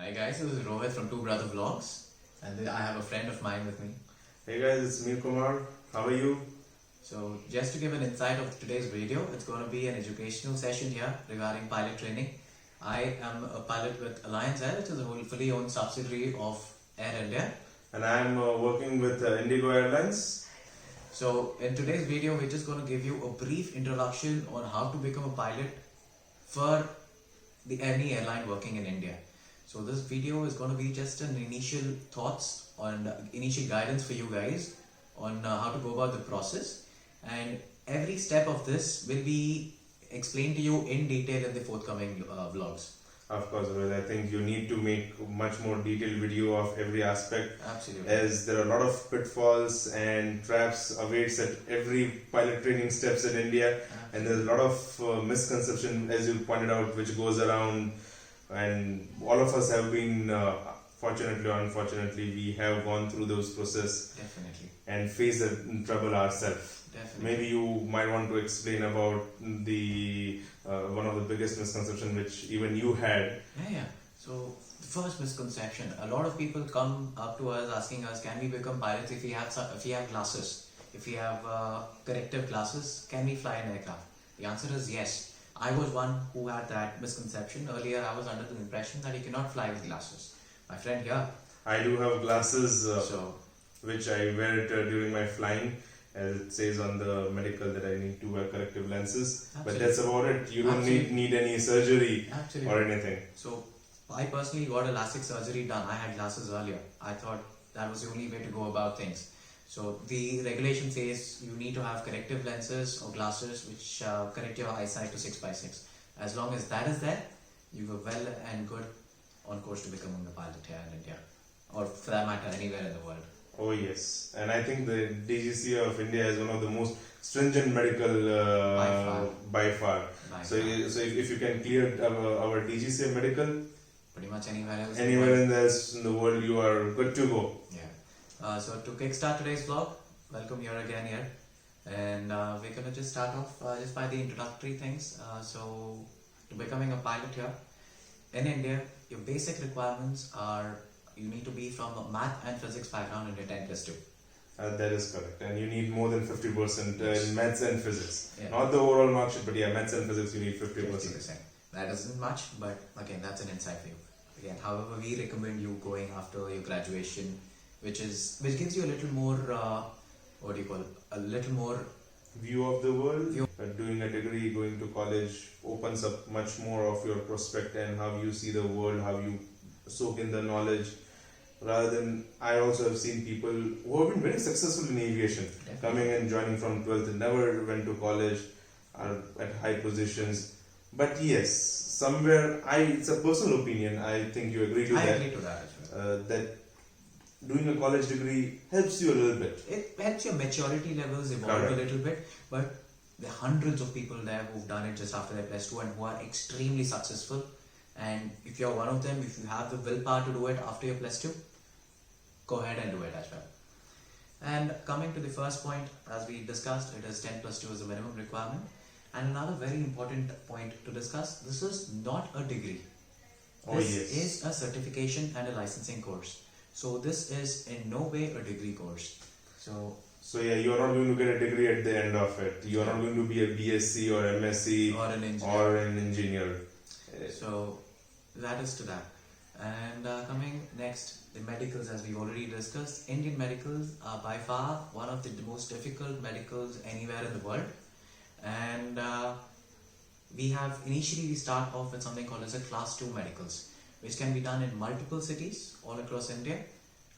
Hi guys, this is Rohit from Two Brother Vlogs, and I have a friend of mine with me. Hey guys, it's me Kumar. How are you? So just to give an insight of today's video, it's going to be an educational session here regarding pilot training. I am a pilot with Alliance Air, which is a fully owned subsidiary of Air India. And I am working with Indigo Airlines. So in today's video, we're just going to give you a brief introduction on how to become a pilot for any airline working in India. So this video is going to be just an initial thoughts on initial guidance for you guys on how to go about the process, and every step of this will be explained to you in detail in the forthcoming vlogs. Of course, Rohit, I think you need to make much more detailed video of every aspect. Absolutely. As there are a lot of pitfalls and traps awaits at every pilot training steps in India. And there's a lot of misconception, as you pointed out, which goes around, and all of us have been fortunately or unfortunately we have gone through those process. Definitely. And faced the trouble ourselves. Definitely. Maybe you might want to explain about the one of the biggest misconceptions which even you had. Yeah. So the first misconception: a lot of people come up to us asking us, "Can we become pilots if we have glasses? If we have corrective glasses, can we fly an aircraft?" The answer is yes. I was one who had that misconception. Earlier, I was under the impression that you cannot fly with glasses. My friend here. I do have glasses So which I wear it during my flying. As it says on the medical that I need to wear corrective lenses. Absolutely. But that's about it. You don't Absolutely. need any surgery Absolutely. or anything. So I personally got a LASIK surgery done. I had glasses earlier. I thought that was the only way to go about things. So the regulation says you need to have corrective lenses or glasses which correct your eyesight to 6/6. As long as that is there, you were well and good on course to becoming a pilot here in India, or for that matter anywhere in the world. Oh yes, and I think the DGC of India is one of the most stringent medical by far. So if you can clear our DGCA medical, Pretty much anywhere else. anywhere else in the world, you are good to go. Yeah. So to kickstart today's vlog, welcome here again here, and we're gonna just start off just by the introductory things. So to becoming a pilot here in India, your basic requirements are you need to be from a math and physics background in your 10+2. That is correct, and you need more than 50% Yes. in maths and physics. Yeah. Not the overall mark sheet, but yeah, maths and physics you need 50%. 50%. That isn't much, but again, that's an insight for you. Again, however, we recommend you going after your graduation, which gives you a little more, a little more View of the world. Doing a degree, going to college opens up much more of your prospect and how you see the world, how you soak in the knowledge. Rather than, I also have seen people who have been very successful in aviation, Definitely. coming and joining from 12th and never went to college, are at high positions. But yes, somewhere, it's a personal opinion, I think you agree to I that. agree to that as well. That doing a college degree helps you a little bit. It helps your maturity levels evolve Correct. a little bit, but there are hundreds of people there who've done it just after their +2 and who are extremely successful. And if you're one of them, if you have the willpower to do it after your +2, go ahead and do it as well. And coming to the first point, as we discussed, it is 10+2 is a minimum requirement. And another very important point to discuss, this is not a degree. Oh, This yes. is a certification and a licensing course. So this is in no way a degree course. So yeah, you are not going to get a degree at the end of it. You are not going to be a BSc or MSc Or an engineer. or an engineer. So that is to that. And coming next, the medicals, as we've already discussed. Indian medicals are by far one of the most difficult medicals anywhere in the world. And we start off with something called as a class 2 medicals, which can be done in multiple cities all across India.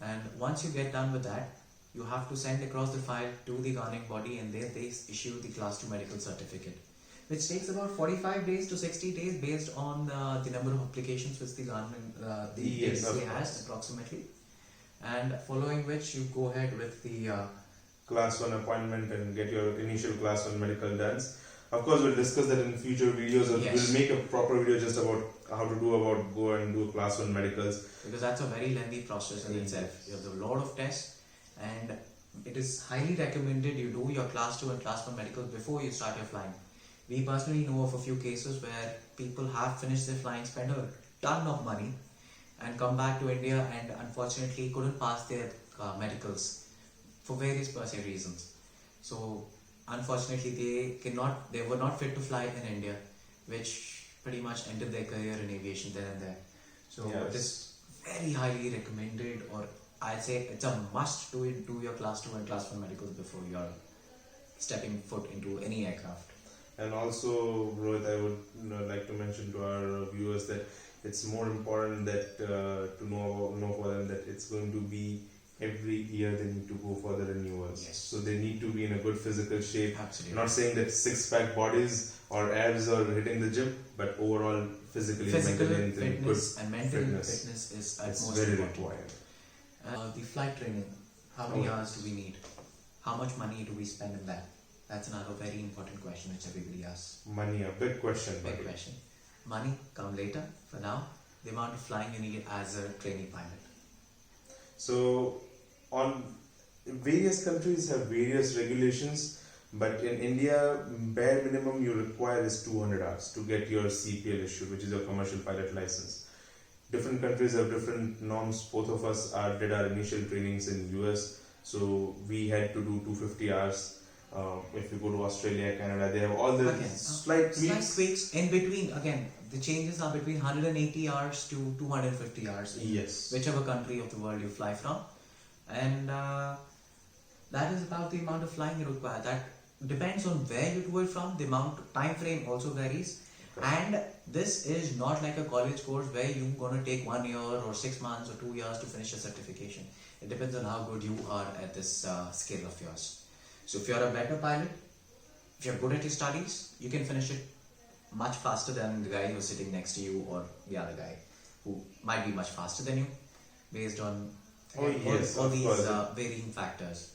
And once you get done with that, you have to send across the file to the governing body, and they issue the class 2 medical certificate, which takes about 45 days to 60 days based on the number of applications which the government Yes, of has approximately. And following which you go ahead with the Class 1 appointment and get your initial class 1 medical done. Of course, we'll discuss that in future videos. Yes. We'll make a proper video just about how to go and do class 1 medicals. because that's a very lengthy process in itself. You have a lot of tests, and it is highly recommended you do your class 2 and class 1 medicals before you start your flying. We personally know of a few cases where people have finished their flying, spent a ton of money, and come back to India and unfortunately couldn't pass their medicals for various personal reasons. So unfortunately they were not fit to fly in India, which pretty much ended their career in aviation then and there. So it is very highly recommended, or I'd say it's a must to do your class 2 and class 1 medicals before you're stepping foot into any aircraft. And also, Rohit, I would like to mention to our viewers that it's more important that to know for them that it's going to be every year they need to go for the renewals. Yes. So they need to be in a good physical shape. Absolutely. Not saying that six-pack bodies or abs are hitting the gym, but overall Physical mentally, and fitness and mental fitness. fitness is at It's most very important. required. The flight training, how many Oh. hours do we need? How much money do we spend in that? That's another very important question which everybody asks. Money, a big question. Big buddy. question. Money come later. For now, the amount of flying you need as a trainee pilot. So, on various countries have various regulations, but in India, bare minimum you require is 200 hours to get your CPL issued, which is your commercial pilot license. Different countries have different norms. Both of us did our initial trainings in US, so we had to do 250 hours. If you go to Australia, Canada, they have all the Again, slight Slight tweaks. tweaks in between. Again, the changes are between 180 hours to 250 hours. Yes. Whichever country of the world you fly from, and that is about the amount of flying you require. That depends on where you do it from. The amount time frame also varies, and this is not like a college course where you're gonna take 1 year or 6 months or 2 years to finish a certification. It depends on how good you are at this skill of yours. So if you're a better pilot, if you're good at your studies, you can finish it much faster than the guy who's sitting next to you or the other guy who might be much faster than you based on Oh, yes, all of these course. varying factors.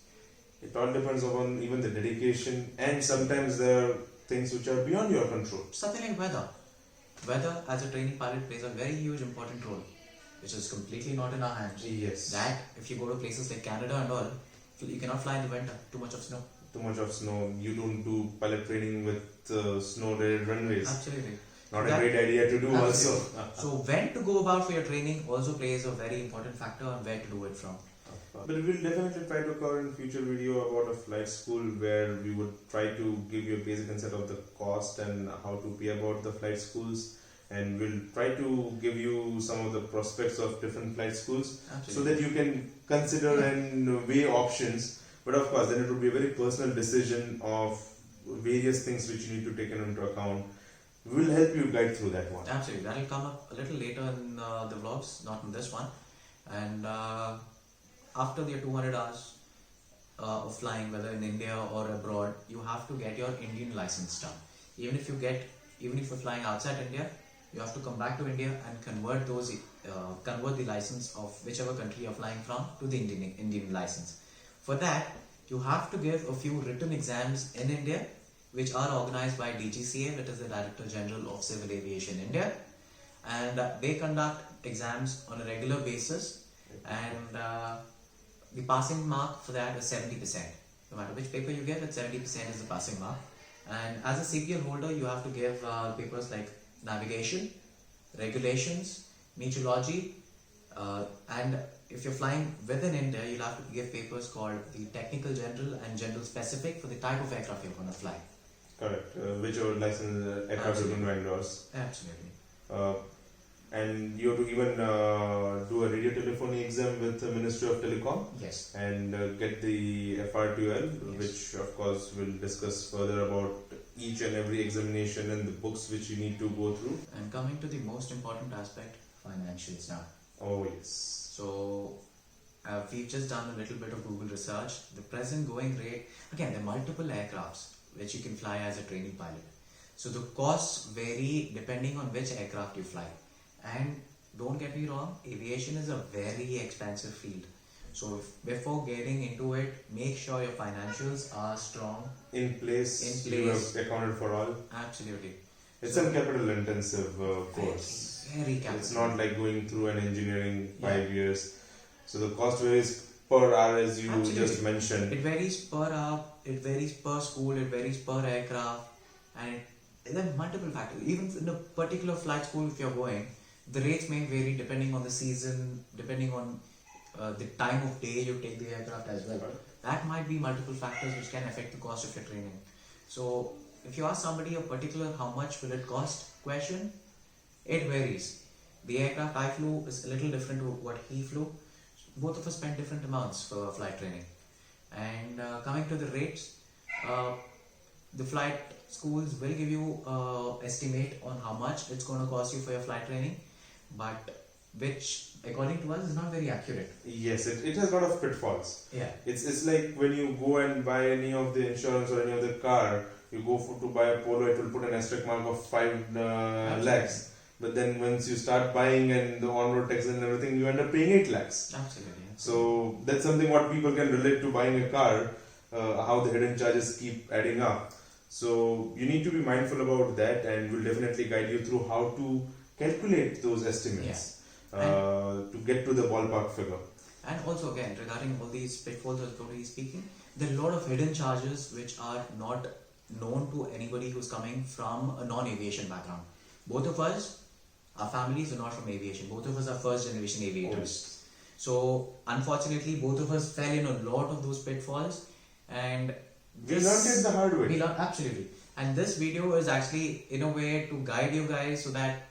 It all depends upon even the dedication, and sometimes there are things which are beyond your control. Something like weather. Weather as a training pilot plays a very huge important role, which is completely not in our hands. Yes. That if you go to places like Canada and all, you cannot fly in the winter, too much of snow. Too much of snow. You don't do pilot training with snow-related runways. Absolutely. Not a That- great idea to do also. So when to go about for your training also plays a very important factor on where to do it from. But we'll definitely try to cover in future video about a flight school where we would try to give you a basic insight of the cost and how to pay about the flight schools, and we'll try to give you some of the prospects of different flight schools so Absolutely. that you can consider and weigh options. But of course, then it would be a very personal decision of various things which you need to take into account. We'll help you guide through that one. Absolutely, that will come up a little later in the vlogs, not in this one. And after the 200 hours of flying, whether in India or abroad, you have to get your Indian license done. Even if you're flying outside India, you have to come back to India and convert the license of whichever country you're flying from to the Indian license. For that, you have to give a few written exams in India, which are organized by DGCA, that is the Director General of Civil Aviation India, and they conduct exams on a regular basis, and the passing mark for that is 70%. No matter which paper you give, it's 70% is the passing mark. And as a CPL holder, you have to give papers like navigation, regulations, meteorology, and if you're flying within India, you'll have to give papers called the Technical General and General Specific for the type of aircraft you're going to fly. Correct. Whichever license aircraft you're going to endorse. Absolutely. And you have to even do a radio telephony exam with the Ministry of Telecom Yes. and get the FRTL, Yes. which of course we'll discuss further about each and every examination and the books which you need to go through. And coming to the most important aspect, financials now. Oh yes. So we've just done a little bit of Google research. The present going rate, again, there are multiple aircrafts which you can fly as a training pilot. So the costs vary depending on which aircraft you fly. And don't get me wrong, aviation is a very expensive field. So before getting into it, make sure your financials are strong. In place, In you place. have accounted for all. Absolutely. It's So- a capital intensive course. Very capital. It's not like going through an engineering 5 years. So the cost varies per hour as you Absolutely. just mentioned. It varies per hour, it varies per school, it varies per aircraft, and there are multiple factors. Even in a particular flight school, if you're going, The rates may vary depending on the season, depending on the time of day you take the aircraft as well. That might be multiple factors which can affect the cost of your training. So if you ask somebody a particular how much will it cost question, it varies. The aircraft I flew is a little different to what he flew. Both of us spent different amounts for flight training. And coming to the rates, the flight schools will give you estimate on how much it's going to cost you for your flight training, but which according to us is not very accurate. Yes, it has a lot of pitfalls. Yeah. It's like when you go and buy any of the insurance or any of the car, you go to buy a Polo, it will put an asterisk mark of 5 lakhs. But then once you start buying and the on-road tax and everything, you end up paying 8 lakhs. Absolutely. So that's something what people can relate to buying a car, how the hidden charges keep adding up. So you need to be mindful about that, and we'll definitely guide you through how to calculate those estimates to get to the ballpark figure. And also again, regarding all these pitfalls as totally speaking, there are a lot of hidden charges which are not known to anybody who's coming from a non-aviation background. Both of us, our families are not from aviation. Both of us are first generation aviators. So unfortunately, both of us fell in a lot of those pitfalls, and We learned it the hard way. we learned absolutely. And this video is actually in a way to guide you guys so that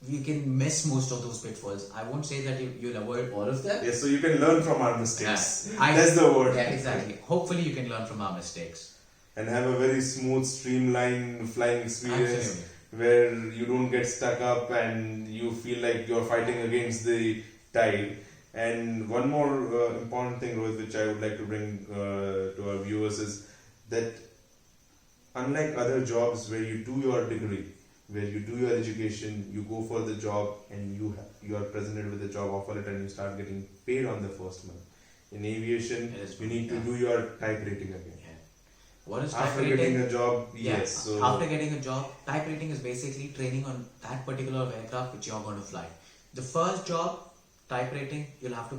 you can miss most of those pitfalls. I won't say that you'll avoid all of them. Yes, so you can learn from our mistakes. Yeah, That's the word. Yeah, exactly. Hopefully, you can learn from our mistakes. And have a very smooth, streamlined flying experience Absolutely. where you don't get stuck up and you feel like you're fighting against the tide. And one more important thing, Rohit, which I would like to bring to our viewers is that unlike other jobs where you do your degree, where you do your education, you go for the job and you are presented with a job offer letter and you start getting paid on the first month. In aviation, It is you need to yeah. do your type rating again. Yeah. What is type After rating? getting a job, Yeah, yes. So after getting a job, type rating is basically training on that particular aircraft which you're going to fly. The first job, type rating, you'll have to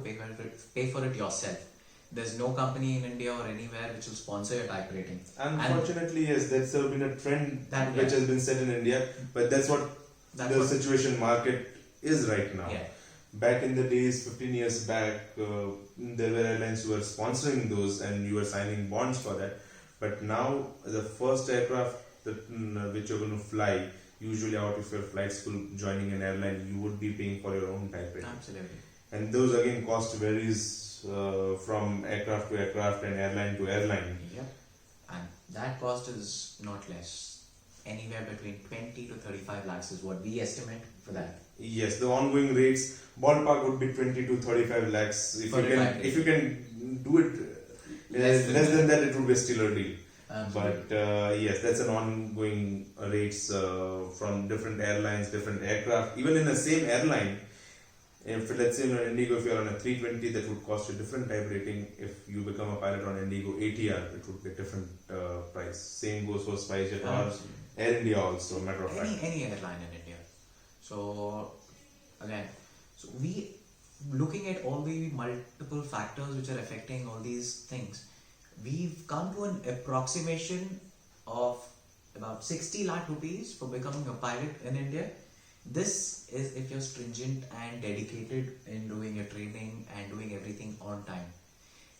pay for it yourself. There's no company in India or anywhere which will sponsor your type rating. unfortunately, yes, that's been a trend That- which yeah. has been set in India, but that's what That's the what- situation market is right now. Yeah. Back in the days, 15 years back, there were airlines who were sponsoring those and you were signing bonds for that. But now, the first aircraft which you're going to fly, usually out of your flight school, joining an airline, you would be paying for your own type rating. Absolutely. And those again cost varies from aircraft to aircraft and airline to airline. Yep. And that cost is not less. Anywhere between 20 to 35 lakhs is what we estimate for that. Yes, the ongoing rates ballpark would be 20 to 35 lakhs. If For you the can, type if you can do it less than that, it would be a stealer deal. Absolutely. But yes, that's an ongoing rates from different airlines, different aircraft. Even in the same airline, if let's say on Indigo, if you're on a 320, that would cost a different type rating. If you become a pilot on Indigo ATR, it would be a different price. Same goes for SpiceJet or Absolutely. Air India also, matter of fact. Any airline in India. So again, so we looking at all the multiple factors which are affecting all these things, we've come to an approximation of about 60 lakh rupees for becoming a pilot in India. This is if you're stringent and dedicated in doing your training and doing everything on time.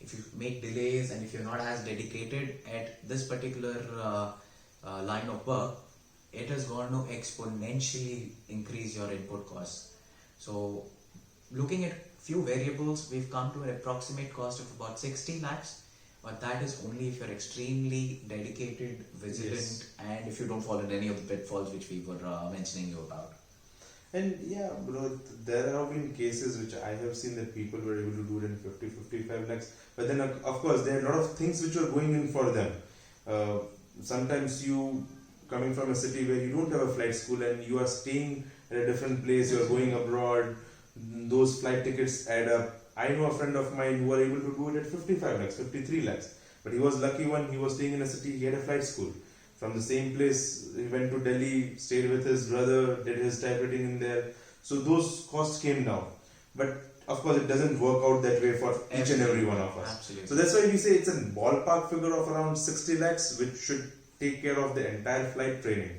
If you make delays and if you're not as dedicated at this particular line of work, it is going to exponentially increase your input costs. So looking at few variables, we've come to an approximate cost of about 60 lakhs, but that is only if you're extremely dedicated, vigilant, Yes. and if you don't fall in any of the pitfalls which we were mentioning you about. And yeah, bro, there have been cases which I have seen that people were able to do it in 50, 55 lakhs. But then, of course, there are a lot of things which are going in for them. Sometimes you, coming from a city where you don't have a flight school and you are staying at a different place, you are going abroad, those flight tickets add up. I know a friend of mine who were able to do it at 55 lakhs, 53 lakhs. But he was lucky one, he was staying in a city, he had a flight school. From the same place, he went to Delhi, stayed with his brother, did his type rating in there. So those costs came down. But of course, it doesn't work out that way for each and every one of us. Absolutely. So that's why we say it's a ballpark figure of around 60 lakhs, which should take care of the entire flight training.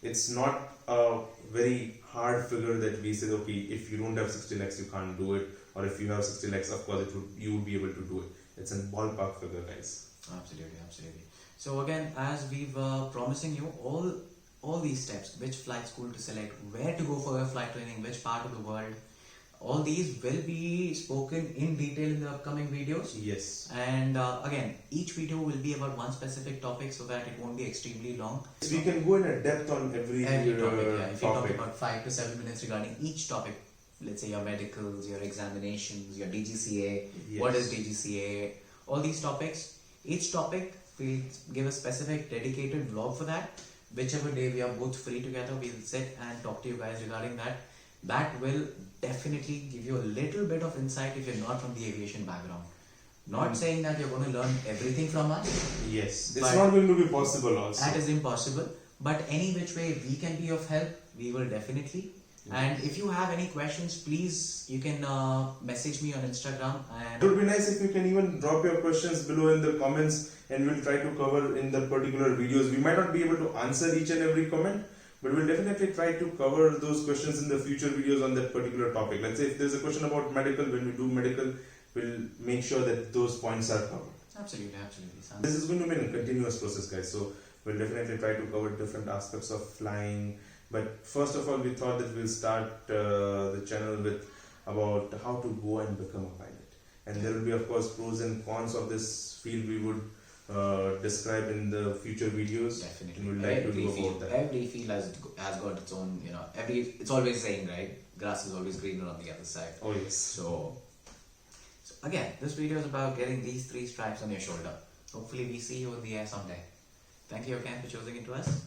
It's not a very hard figure that we say, okay, if you don't have 60 lakhs, you can't do it, or if you have 60 lakhs, of course, you would be able to do it. It's a ballpark figure, guys. Absolutely, absolutely. So again, as we were promising you, all these steps, which flight school to select, where to go for your flight training, which part of the world, all these will be spoken in detail in the upcoming videos. Yes. And again, each video will be about one specific topic so that it won't be extremely long. So we can go in a depth on every Topic, yeah. If you talk topic. about 5 to 7 minutes regarding each topic, let's say your medicals, your examinations, your DGCA, what is DGCA, all these topics, each topic we'll give a specific dedicated vlog for that. Whichever day we are both free together, we'll sit and talk to you guys regarding that. That will definitely give you a little bit of insight if you're not from the aviation background. Not saying that you're going to learn everything from us. Yes, it's But not going to be possible also. That is impossible. But any which way we can be of help, we will definitely. And if you have any questions, please, you can message me on Instagram. It And would be nice if you can even drop your questions below in the comments, and we'll try to cover in the particular videos. We might not be able to answer each and every comment, but we'll definitely try to cover those questions in the future videos on that particular topic. Let's say if there's a question about medical, when we do medical, we'll make sure that those points are covered. absolutely, absolutely. This is going to be a continuous process, guys. So we'll definitely try to cover different aspects of flying. But first of all, we thought that we'll start the channel with about how to go and become a pilot. And there will be, of course, pros and cons of this field we would describe in the future videos. Definitely. And we'd like to do about that. Every field has got its own, it's always saying, right? Grass is always greener on the other side. Oh, yes. So again, this video is about getting these 3 stripes on your shoulder. Hopefully we see you in the air someday. Thank you again for choosing into us.